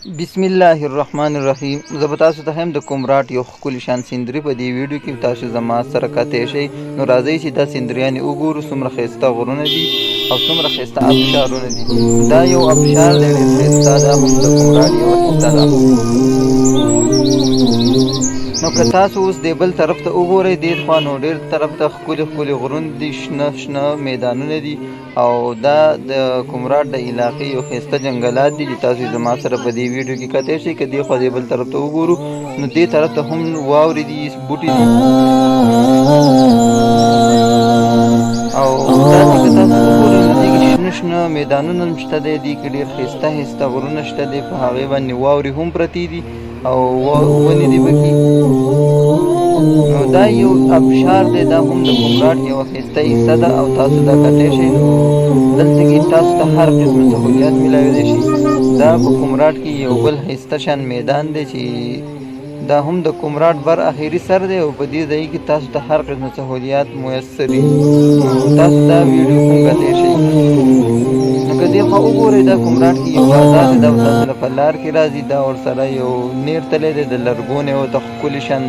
بسم الله الرحمن الرحیم. زه به تاسو ته هم د کومراټ یو ښکلي شان سیندري په دې ویډیو کې تاسو زما سره کتلی شئ. نو راځئ چې دا سیندریانې وګورو څومره ښایسته غرونه دي او څومره ښایسته ابشارونه دي. دا یو ابشار دی ډېر ښایسته، دا هم د کومراټ یوه حصه ده. نو که تاسو اوس دې بل طرف ته وګورئ، دې خوا نو ډېر طرف ته ښکلي ښکلي غرونه دي، شنه شنه میدانونه دي او دا د کومراټ د علاقې یو ښایسته جنګلات دي چې تاسو زما سره په دې ویډیو کې کتلی شئ. که دې خوا دې بل طرف ته وګورو نو دې طرف ته هم واورې دي، بوټي دي او داسې که تاسو وګورئ نو دې کې شنه شنه میدانونه هم شته دی، دې کې ډېر ښایسته ښایسته غرونه شته دی، په هغې باندې واورې هم پرتې دي او ونې دي پکې. نو دا یو ابشار دی، دا هم د کومراټ یوه ښایسته حصه ده او تاسو دا کتلی شئ. نو دلته کې تاسو ته هر قسمه سهولیات میلاویدی شي. دا په کومراټ کې یو بل ښایسته شان میدان دی چې دا هم د کومراټ بر اخري سر دی او په دې ځای کې تاسو ته هر قسمه سهولیات میسر دي. تاسو دا ویډیو هم کتلی شئ. نو که دې خوا وګورئ، دا کومراټ کې یو بازار دی، دا به تاسو له په لار کې راځي. دا ورسره یو نیر تلی دی، د لرګونې ورته ښکلي شان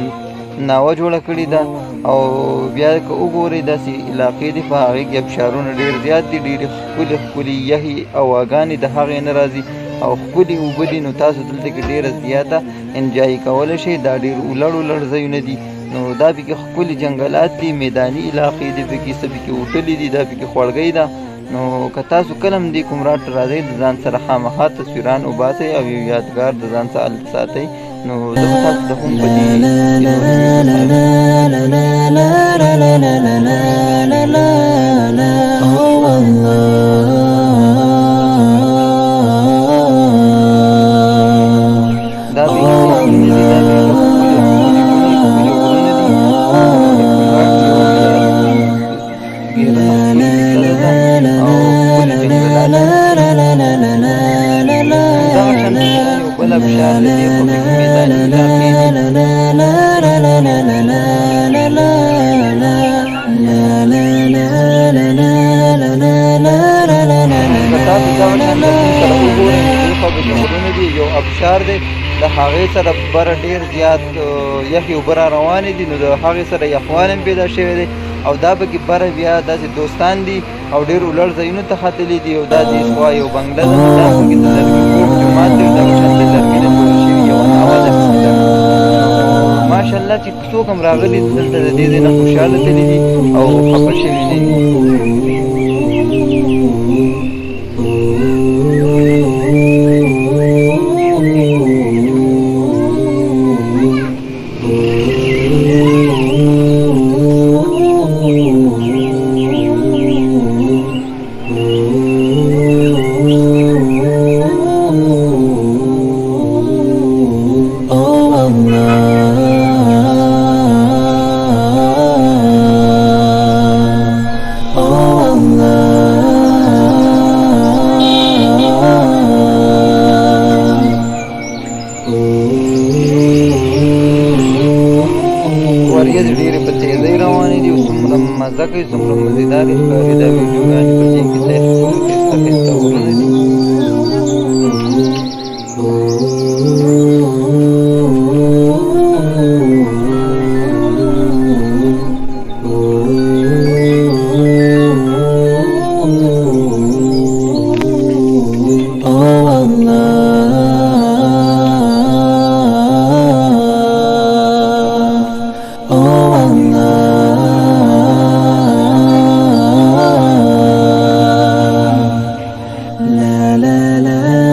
ناوه جوړه کړې ده او بیا که وګورئ داسې علاقې دي، په هغې کې ابشارونه ډېر زیات دي، ډېرې ښکلې ښکلې یخې هواګانې د هغې نه راځي او ښکلې اوبه دي. نو تاسو دلته کې ډېره زیاته انجای کولی شئ. دا ډېر ولړ ولړ ځایونه دي. نو دا پکې ښکلي جنګلات دي، میداني علاقې دي پکې، څه پکې هوټلې دي، دا پکې خوړګۍ ده. نو که تاسو کله هم دې کومراټ ته راځئ، د ځان سره خامخا تصویران وباسئ او یو یادګار د ځان سره هلته ساتئ. نو زه به تاسو ته هم په دې یو ابشار دی، د هغې سره بره ډېر زیات یخې اوبه را روانې دي. نو د هغې سره یخوال هم پیدا شوی دی او دا پکې بره بیا داسې دوستان دي او ډېر ولړ ځایونو ته ختلي دي. او دا دې خوا یو بنګله ده، دا پکې د لرګي کوټ جومات دی، دا په شان د لرګي نه جوړه شوي یوه ناوه ده. ماشاءالله چې څوک هم راغلي دلته د دې ځای نه خوشحاله تللي دي او خفه شوي نه دي. وریځې ډېرې په تیزۍ روانې دي او څومره مزه کوي، څومره مزېدارې ښکاري دا ویډیوګانې په دې کې ځای ښایسته ښایسته غرونه دي. la la la